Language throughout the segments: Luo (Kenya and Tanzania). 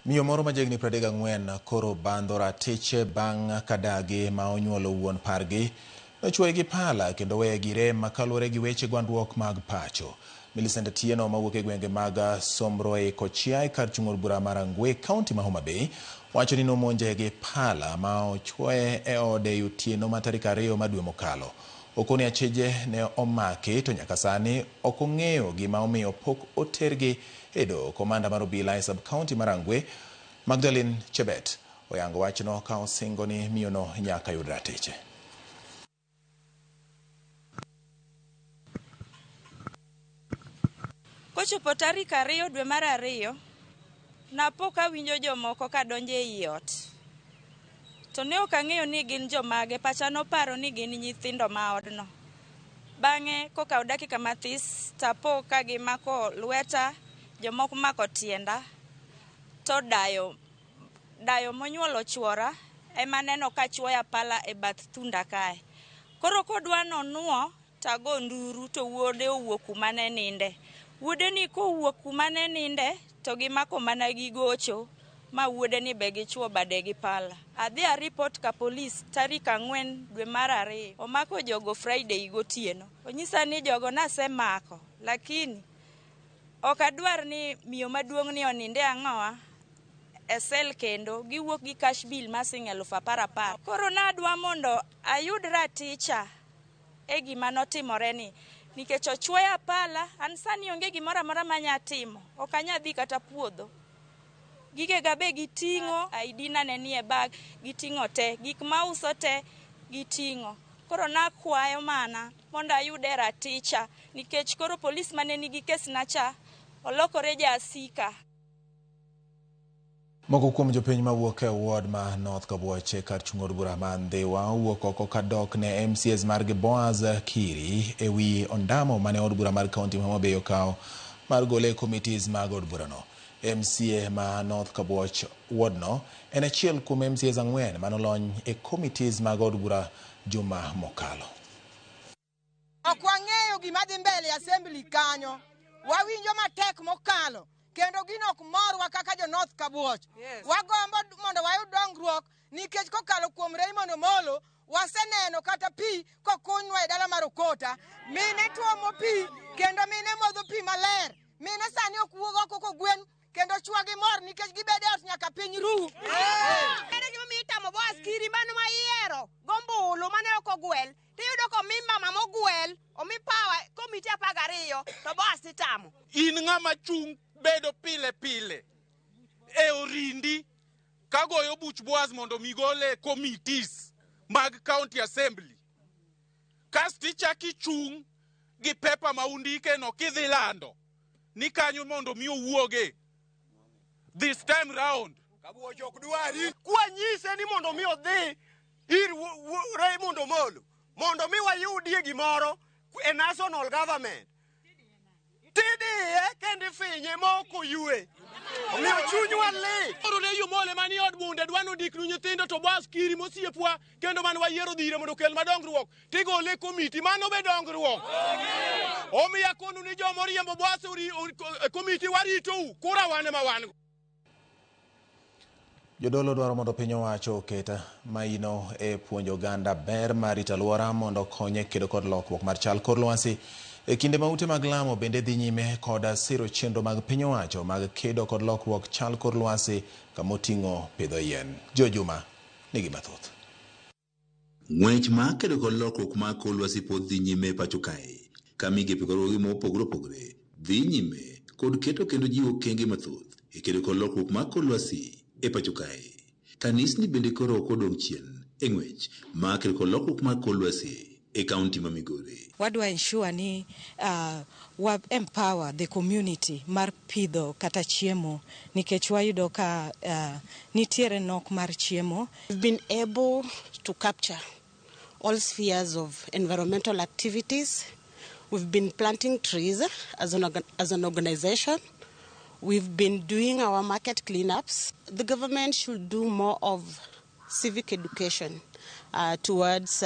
Miyo moro majegni 34 koro bandho ratiche bang' kadagi ma onyuolo wuon pargi nochwoye gi pala kendo weye gi rem kaluwore gi weche gwandruok mag pacho. Millicent Atieno mawuok e gwenge mag Somroe Kochiai kar chung' od bura mar Rangwe kaunti ma Homa Bay wacho ni nomonje gi pala ma ochwoye e ode otieno ma tarik 2 dwe mokalo. Okoni acheje ne omaki to nyaka sani ok ong'eyo gima omiyo pok otergi e doho. Komanda mar obila e sub kaunti mar Rangwe Magdalene Chebet oyango wachno ka osingo ni miyono nyaka yud ratiche. Kochopo tarik 2 dwe mar 2 napo kawinjo jomoko kadonjo ei ot. To ne ok ang'eyo ni gin jomage, pacha noparo ni gin nyithindo ma odno. Bang'e kokaw dakika mathis tapo ka gimako lweta, jomoko mako tienda. To dayo monyuolo chuora ema neno ka chwoya pala e bath thunda kae. Koro kodwa nonuo tago nduru to wuode owuok kuma ne ninde. Wuode ni kowuok kuma ne ninde to gimako mana gi gocho ma wuode ni be gichwo bade gi pala. Adhi a report ka polis tarik 4 dwe mar 2 omako jogo Friday gotieno. Onyisa ni jogo nasemako lakini ok adwar ni miyo maduong' ni oninde ang'owa e sel kendo giwuok gi cash bill masing 10,000. Koro nadwa mondo ayud raticha e gima notimore ni. Nikech ochwoya pala, an sani onge gimoro amora manya timo. Ok anya dhi kata puodho. Gige gabe giting'o, ID na ne nie bag, giting'o te, gik ma uso te giting'o. Koro nakwayo mana mondo ayude raticha nikech koro polis mane nigi kes na cha olokore jasika. Moko kuom jopiny mawuok e ward ma North Kabuoche kar chung' od bura ma Ndhiwa owuok oko kadok ne MCAs margi Boaz Kiri e wi ondamo mane od bura mar kaunti ma Homa Bay okawo mar gole committees mag od burano. MCA ma North Kabuoche ward no en achiel kuom MCAs 4 manolony e committees mag od bura juma mokalo. Ok wang'eyo gima dhi mbele assembly kanyo. Wawinjo matek mokalo. Kendo gino ok morwa kaka jo North Kabuoche. Yes. Wagombo mondo wayud dongruok nikech kokalo kuom Raymond Omolo waseneno kata pi kokunywa e dala mar Okota. Mine tuomo pi kendo mine modho pi maler. Mine sani ok wuog oko kogwen kendo chwagi mor nikech gibede ot nyaka piny ru. Kendo gima mi itamo Boaz Kiri mano ma iero gombulu mane ok ogwel. Tiyudo ko mi mama mogwel omi pawa komiti 12 to Boaz itamo. In ng'ama chung bedo pile pile e orindi kagoyo buch Boaz mondo migole committees mag county assembly. Kasti chaki chung gi pepa ma undike no kidhi lando ni kanyo mondo mi owuoge. This time round Kabuoche ok dwari kwanyise ni mondo mi odhi ir Raymond Omolo mondo mi wayudie gimoro e national government. TDA kendi finye moko yue. Omiyo chunywa li. Oro ne yumole mani od bunde dwano diknu nyithindo to Boaz Kiri mosiepwa kendo man wayiero dhire mondo kel madongruok. Tigole komiti mano be dongruok. Omiya konu ni jomo riembo Boaz komiti warito kura wane ma wan. Jodolo dwaro mondo piny owacho oketa maino e puonjo oganda ber mar rito alwora mondo konye kedo kod lokruok mar chal kor lwasi. E kinde ma ute mag lamo bende dhi nyime kod siro chenro mag piny owacho mag kedo kod lokruok chal kor lwasi kamoting'o pidho yien. Jojuma nigi mathoth. Ng'wech ma kedo kod lokruok mag kor lwasi pod dhi nyime pacho kae. Ka migepe kod mopogore opogore dhi nyime kod keto kendo jiwo okenge mathoth e kedo kod lokruok mag kor lwasi e pacho kae. Kanisni bende koro ok odong' chien e ng'wech ma kedo kod lokruok mag kor lwasi e kaunti ma Migori. Wadwa ensure ni wa empower the community mar pidho kata chiemo nikech wayudo ka nitiere nok mar chiemo. We've been able to capture all spheres of environmental activities. We've been planting trees as an organization. We've been doing our market cleanups. The government should do more of civic education towards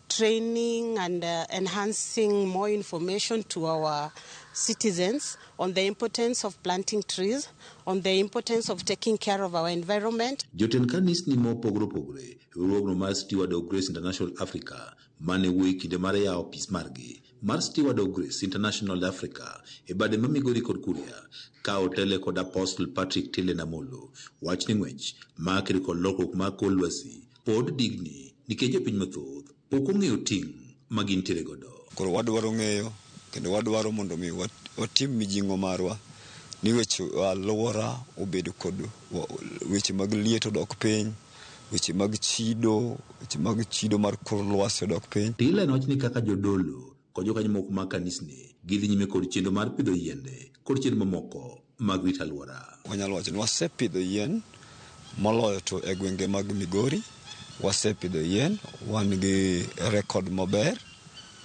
training and enhancing more information to our citizens on the importance of planting trees, on the importance of taking care of our environment. Joten kanisni mopogore opogore riwruogno mar Steward of Grace International Africa mane wuoyi kinde mar yawo opis margi mar Steward of Grace International Africa e bade ma Migori kod Kuria ka otele kod Apostle Patrick Tile Namolo wach ni ng'wech ma kedo kod lokruok mar kor lwasi pod digni nikech jopiny mathoth ok ong'eyo ting' ma gintiere godo. Koro wadwaro ng'eyo kendo wadwaro mondo mi watim mijing'o marwa ni weche alwora obedo kod weche mag liet odok piny, weche mag chido mar kor lwasi odok piny. Tile nowacho ni kaka jodolo kod jokanyo moko mag kanisni gidhi nyime kod chenro mar pidho yiende kod chenro mamoko mag rito alwora. Wanyalo wacho ni wasepidho yien moloyo to e gwenge mag Migori. Wasepidho yien, wan gi rekod maber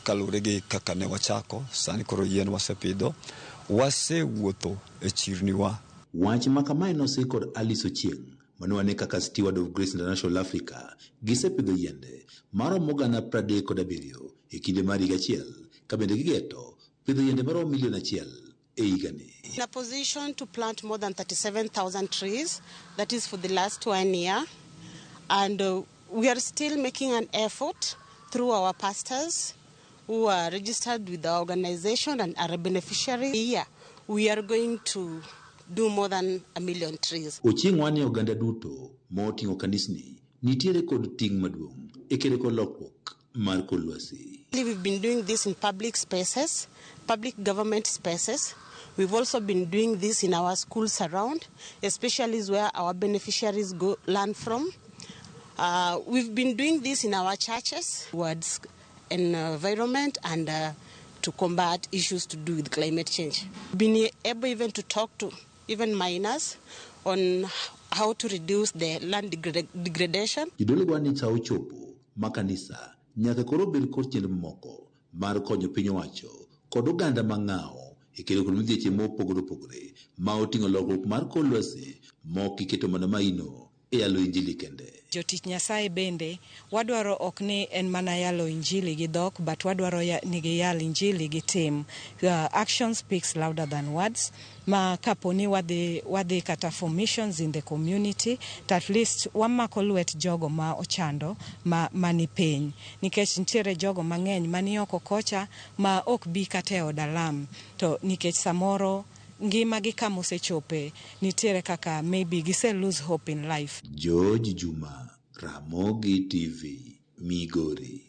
kalure gi kaka ne wachako. Sani koro yien wasepidho, wasewuotho e chirniwa. Wach ma kamae nosee kod Alice Ochieng manewane kaka Steward of Grace International Africa gisepidho yiende maromo gana 37 e kinde mar higa achiel ka bende gigeto pidho yiende maromo milion 1 e higani. In a position to plant more than 37,000 trees, that is for the last 1 year, and we are still making an effort through our pastors who are registered with the organization and are a beneficiary. Here, we are going to do more than 1 million trees. Ochieng wane oganda duto moting'o kanisni nitiere kod ting' maduong' e kedo kod lokruok mar kor lwasi. We've been doing this in public spaces, public government spaces. We've also been doing this in our schools around, especially where our beneficiaries go learn from. We've been doing this in our churches towards environment and to combat issues to do with climate change. We've been able even to talk to even minors on how to reduce the land degradation. Jodolo gwani sa ochopo makanisa nyaka koro bed kod chenro moko mar konyo piny owacho kod oganda mang'awo e kedo kod midhieche mopogore opogore ma oting'o lokruok mar kor lwasi mok iketo mana maino e yalo injili kende. Jotich Nyasaye bende wadwaro ok ni en mana yalo injili gi dhok, but wadwaro ni giyal injili gi tim. Action speaks louder than words. Ma kaponi wadhi kata for missions in the community, at least wamako lwet jogo ma ochando mani piny. Nikech nitiere jogo mang'eny mani oko kocha ma ok bi kata od alam. To nikech samoro ngima gi kama osechope nitiere kaka maybe gise lose hope in life. George Juma, Ramogi TV, Migori.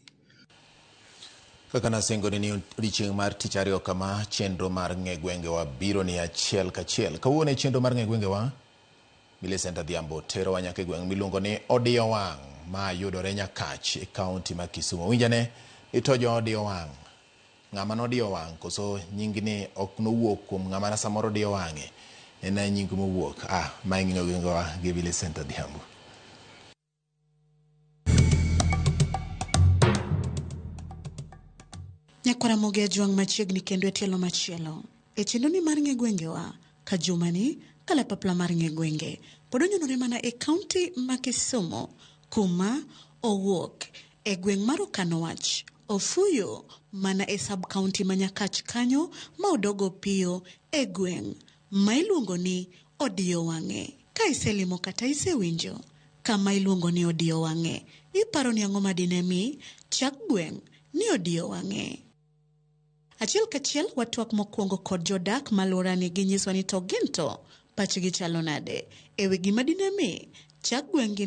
Kaka nasingo ni odiochieng' mar tich ariyo kama chenro mar ng'e gwengewa biro ni achiel kachiel. Kawuono chenro mar ng'e gwengewa Millicent Adhiambo tero wa nyaka gweng' miluongo ni Odio Wang ma yudore Nyakach e kaunti ma Kisumu. Winjane itojo Odio Wang. Ng'ama no Odio Wang koso nying ni ok nowuok kuom ng'ama na samoro Odio Wang'e en nying mowuok. Ma ng'e gwengewa gi Millicent Adhiambo. Nyakwara moge ajuang machiegni kendo e tielo machielo. E chenro ni mar ng'e gwengewa ka jumani kalapapla mar ng'e gwenge pod onyonore mana e kaunti ma Kisumu kuma owuok e gweng' mar Okanowach ofuyo mana e sub county ma Nyakach kanyo ma odogo piyo e gweng' ma iluongo ni Odio Wang'e. Ka iselimo kata isewinjo kama iluongo ni Odio Wang'e, iparo ni ang'o madine mi chak gweng' ni Odio Wang'e. Achiel kachiel watwak mokwongo kod jodak malorani ginyiswa ni to ginto pachgi chalo nade ewe gima dine mi chak gweng'gi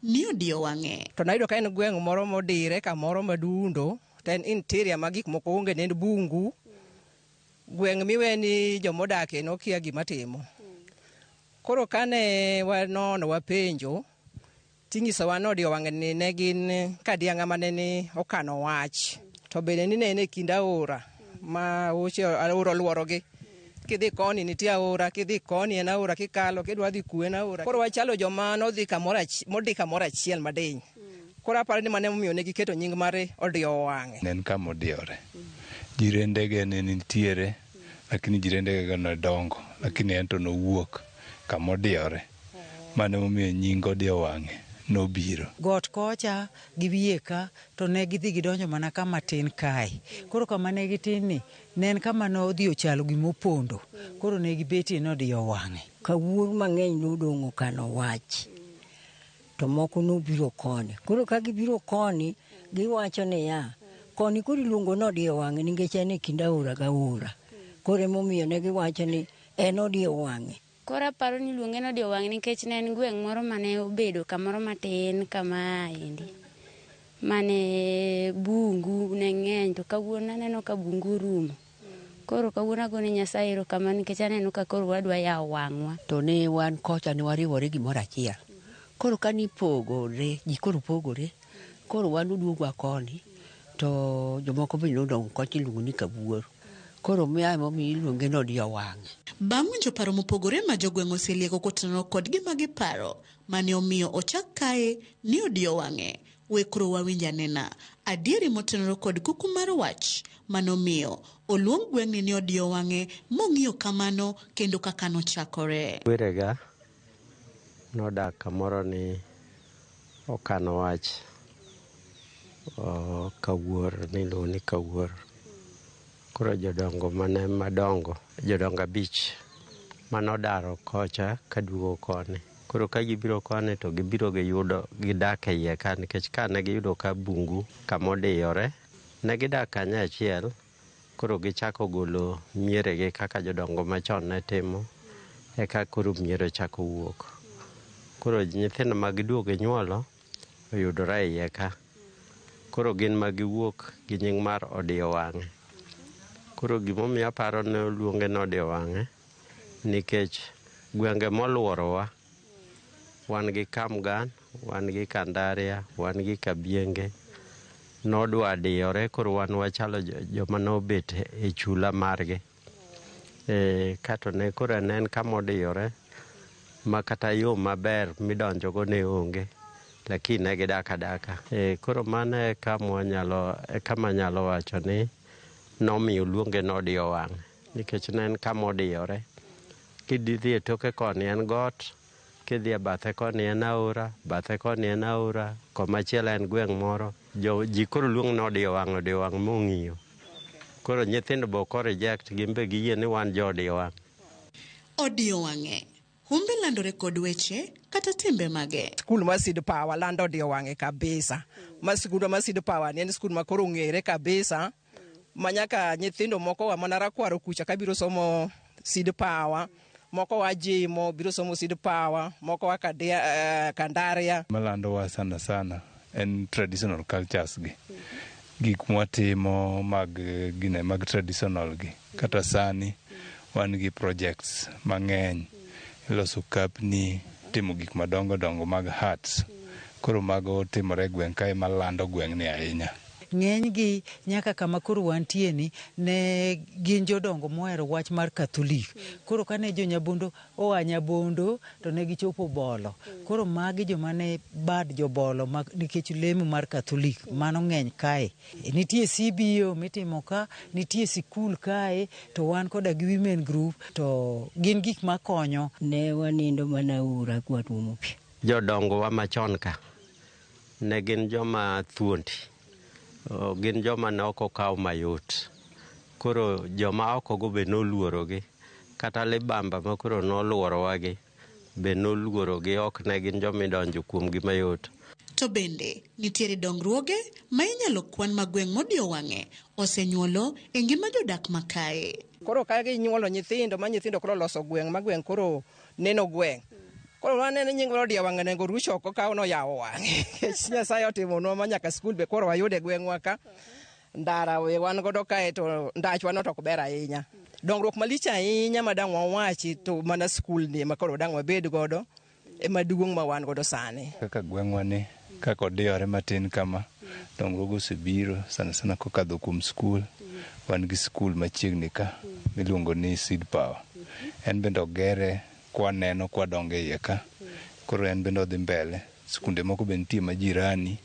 ni Odio Wang'e. To nayudo ka en gweng' moro modire kamoro madundo, to en interior ma gik moko onge, ne en bungu. Gweng' miweni jomodake nokia gima timo. Koro kane wanono wapenjo, tinyisowa ni Odio Wang'e ni ne gin kadianga mane ni okano wach. To bende ni ne en e kind aora ma aora luorogi. Kidhi koni nitie aora, kidhi koni en aora, kikalo kidwa dhi kuwe en aora. Koro wachalo joma nodhi kamoro achiel madiny. Koro aparo ni mane momiyo ne giketo nying mare Odio Wang'e. En kama odiore. Jirendege ne nitiere, lakini jirendege ne dongo, lakini en to nowuok kama odiore. Mane momiyo nying Odio Wang'e nobiro. Got kocha gi wiye ka to ne gidhi gidonjo mana kama tin kae. Koro kama ne gitin ni ne en kama nodhi ochalo gimopondo. Koro ne gibetie nodiyo wang'e. Kawuono mang'eny nodong'o kano wach. To moko nobiro koni. Koro ka gibiro koni, giwacho niya, koni koro iluongo nodiyo wang'e nikech en e kind aora ga aora. Koro emomiyo ne giwacho ni en odiyo wang'e. Koro aparo ni luonge nodiyo wang'e nikech ne en gweng' moro mane obedo kamoro matin kama endi. Mane bungu ne ng'eny to kawuono aneno ka bungu rumo. Koro kawuono agone Nyasaye erokamano nikech aneno ka koro wadwa yawo wang'wa. To ne wan kocha ne wariwore gimoro achiel. Koro ka nipogore, ji koro pogore, koro wan uduogwa koni, to jomoko be nodong' kocha iluongo ni Kabuoro. Koro miya emomiyo iluonge nodiyo wang'e. Bang' winjo paro mopogore ma jogweng' oselieko kotenore kod gima giparo mane omiyo ochak kae ni odiyo wang'e. Wekro wawinj anena adieri motenore kod kuku mar wach manomiyo oluong gweng'ni ni odiyo wang'e mong'iyo kamano kendo kaka nochakore. Werega nodak kamoro ni okano wach Kawuor, niluongo ni Kawuor. Koro jodongo mane madongo, jodongo 5 manodaro kocha kaduogo koni. Koro ka gibiro koni to gibiro giyudo gidak e iye ka nikech ka ne giyudo ka bungu kamodiyore, ne gidak kanyo achiel. Koro gichako golo mieregi kaka jodongo machon ne timo, eka koro miero chako wuok. Koro nyithindo magiduogo nyuolo oyudore e iye ka. Koro gin magiwuok gi nying mar odiyo wang'e. Koro gimomiyo aparo ne oluonge nodiyo wang'e nikech gwenge moluorowa, wan gi Kamgan, wan gi Kandaria, wan gi Kabienge, nodwa diyore. Koro wan wachalo joma nobet e chula margi. Kato ne koro ne en kamodiyore ma kata yo maber midonjogo ne onge, lakini ne gidak adaka. Koro mano e kama nyalo wacho ni nomiyo luonge nodiyo wang'e nikech ne en kamodiyore. Kidhi e toke koni en got, kidhi e bathe koni en aora, bathe koni en aora, komachielo en gweng' moro. Ji koro luong nodiyo wang'e mong'iyo. Koro nyithindo be ok reject, gimbe giyie ni wan jo odiyo wang'e. Odiyo wang'e humbe landore kod weche kata timbe mage. Skul mar Seed Power lando odiyo wang'e kabisa. Skul mar Seed Power ni en skul ma koro ong'ere kabisa. Manyaka nyithindo moko wa mana Rakwaro kucha kabiro somo Seed Power, moko wa Jimo biro somo Seed Power, moko wa Kandaria. Malando wa sana en traditional cultures gi. Gik mwatimo mag traditional gi. Kata sani wan gi projects mang'eny. Iloso kapni, timo gik madongo mag hearts. Koro mago timore gweng' kae malando gweng' ni ahinya. Ng'eny gi nyaka kama koro wantie ni ne gin jodongo mohero wach mar Katholik. Koro kane jo Nyabondo oa Nyabondo to ne gichopo Bolo. Koro magi joma ne bad jobolo nikech lemo mar Katholik mano ng'eny kae. Nitie CBO mitimo ka, nitie sikul kae, to wan koda gi women group, to gin gik makonyo. Ne wanindo mana ura kwa tuomo pi. Jodongo wa machon ka ne gin joma thuondi. Gin joma ne ok okaw mayot. Koro joma oko go be noluorogi. Kata libamba ma koro noluorowagi be noluorogi, ok ne gin joma idonjo kuomgi mayot. To bende nitiere dongruoge ma inyalo kwan ma gweng' modiyo wang'e osenyuolo e ngima jodak makae. Koro ka ginyuolo nyithindo ma nyithindo koro loso gweng' ma gweng' koro neno gweng'. Koro waneno nying odiyo wang'e nego ruch oko ka ono yawo wang'e. Nyasaye otimonwa ma nyaka skul be koro wayude gweng'wa ka. Ndara we wan godo kae to ndachwa no to ok ber ahinya. Dongruok malich ahinya ma dang' wawachi to mana skul ni ma koro dang' wabed godo e maduong' ma wan godo sani. Kaka gweng'wa ni kaka odiyore matin kama, dongruok osebiro sana kokadho kuom skul. Wan gi skul machiegni ka miluongo ni Seed Power. En bende ogere kwaneno kwadonge iye ka. Koro en bende odhi mbele. Skunde moko be nitie majirani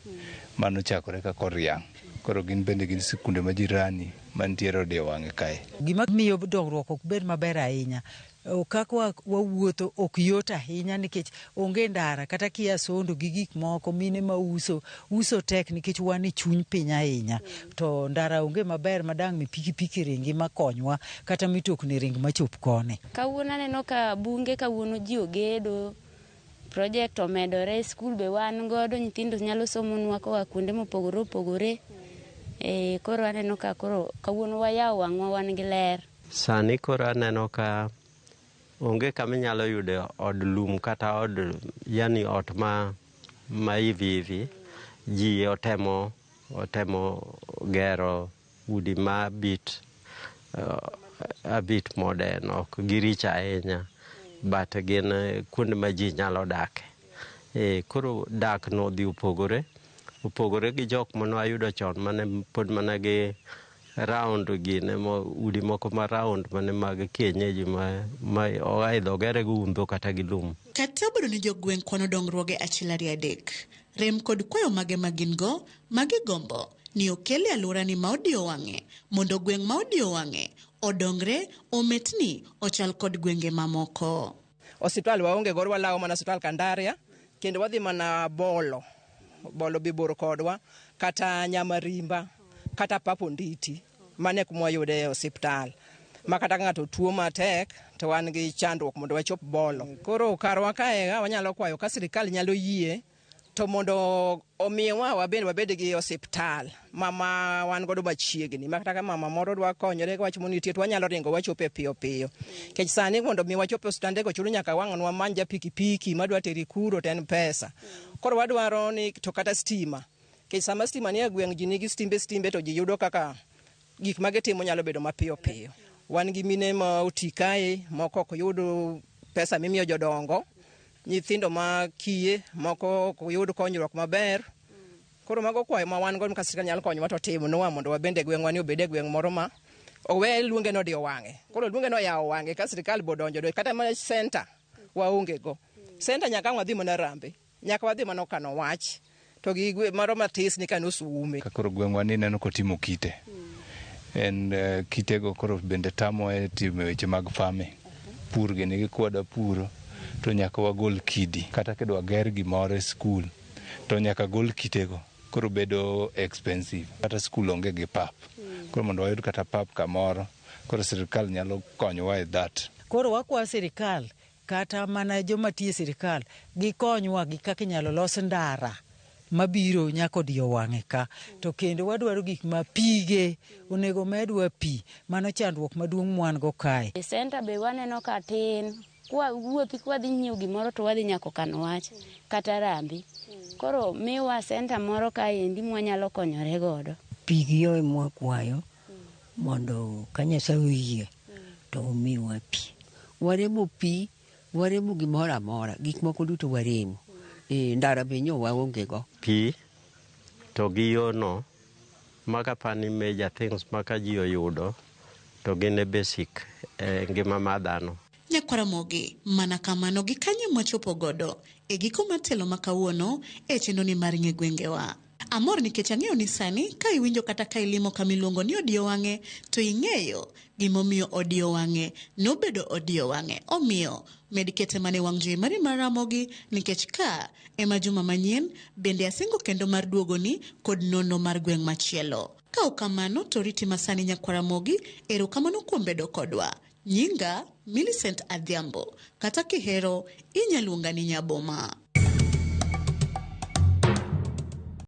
mano chakore ka Koriang'. koro gin bende gin sikunde ma jirani mantiere ode wang'e kae. Gima miyo dongruok ok bed maber ahinya, kaka wawuotho ok yot ahinya nikech onge ndara, kata kia sondo gi gik moko, mine ma uso tek nikech wan e chuny piny ahinya. To ndara onge maber madang' mi pikipiki ringi makonywa kata mitokni ring machop kone. Kawuono aneno ka bunge kawuono ji ogedo, project omedore, skul be wan godo, nyithindo nyalo somonwa koa kuonde mopogore opogore. Koro aneno ka koro kawuono wayawo wang'wa, wan gi ler. Sani koro aneno ka onge kama inyalo yude od lum kata yani ot ma hivi ji otemo gero udi ma abit modern, ok giricha ahinya, but gin kuonde ma ji nyalo dake. Koro dak no dhi opogore gi jok mane wayudo chon mane pod mana gi round gine udi moko ma round mane mag kienyeji ma oaidho gere gi undo kata gi lum. Kata obedo ni jogweng' kwano dongruoge achiel ariyo adek, rem kod kwayo mage magin go magigombo ni okele alwora ni ma odiyo wang'e mondo gweng' ma odiyo wang'e odongre ometni ochal kod gwenge mamoko. Osiptal waonge gor, walawo mana osiptal Kandaria, kendo wadhi mana bolo bibor kodwa, kata Nyamarimba, kata Papo Nditi, mane kuma yude osiptal. Ma kata ng'ato tuo matek to wan gi chandruok mondo wachop bolo. Koro karwa kae wanyalo kwayo ka sirikal nyalo yie to mondo omiwa wabed gi osiptal mama wan godo machiegni, ma kata ka mama moro dwa konyore wacho ni nitie to wanyalo ringo wachope piyo. Kech sani mondo mi wachope osiptande go chulo nyaka wang'nwa manja pikipiki madwa teri kuro ten pesa. Koro wadwaro ni to kata stima. Kech sama stima ni e gweng' ji nigi stimbe to ji yudo kaka gik magitimo nyalo bedo mapiyo. Wan gi mine ma oti kae, moko ok yud pesa mimiyo jodongo, nyithindo ma kiye moko ok yud konyruok maber. Koro mago kwayo ma wan go ka sirikal nyalo konyowa to timonwa mondo wabende gweng'wa ni obed gweng' moro ma owe luonge no dio wang'e. Koro luonge no yawo wang'e ka sirikal bodonjo do kata ma center waonge go. Center nyaka wadhi mana Rambe, nyaka wadhi mana Kano Wach, to gi moro matis ni Kano Sume. Koro gweng'wa ni neno kotimo kite. En kitego koro bende tamo e timo weche mag farming. Pur gini gikwada puro to nyaka wagol kidi, kata kidwa ger gimoro e skul to nyaka gol kitego, koro bedo expensive. Kata skul onge gi pap, koro mondo wayud kata pap kamoro, koro sirikal nyalo konyowa e that. Koro wakwa sirikal kata mana joma tiyo sirikal gikonywa gi kaka inyalo los ndara mabiro nyako dio wang'e ka. To kendo wadwaro gik ma pige onego medwa pi, mano chandruok maduong' mwan go kae. Center be waneno ka tin, kwa wuothi kwa dhi nyiewo gimoro to wadhi nyako Kano Wach kata Rambi. Koro miwa center moro kae endi mwanyalo konyore godo. Pigi yo mwakwayo mondo Nyasaye oyie to omiwa pi. Waremo pi, waremo gimoro amora, gik moko duto waremo. Ndara be nyo waonge go. Pi to gi yono maka pani major things maka ji oyudo to gine basic ngima ma dhano. Nyakwaramogi, mana kamano gi kanye mwachopo godo e giko matelo makawuono e chenro ni mar ng'e gwengewa. Amor nikech ang'eyo ni sani ka iwinjo kata ka ilimo kamiluongo ni odiyo wang'e to ing'eyo gimomiyo odiyo wang'e nobedo odiyo wang'e. Omiyo medikete mane wang' jowi mari mar Ramogi, nikech ka ema juma manyien bende asingo kendo mar duogoni kod nono mar gweng' machielo. Ka okamano to riti masani Nyakwaramogi, erokamano kuom bedo kodwa. Nyinga Millicent Adhiambo, kata kihero inyaluonga ni Nyaboma.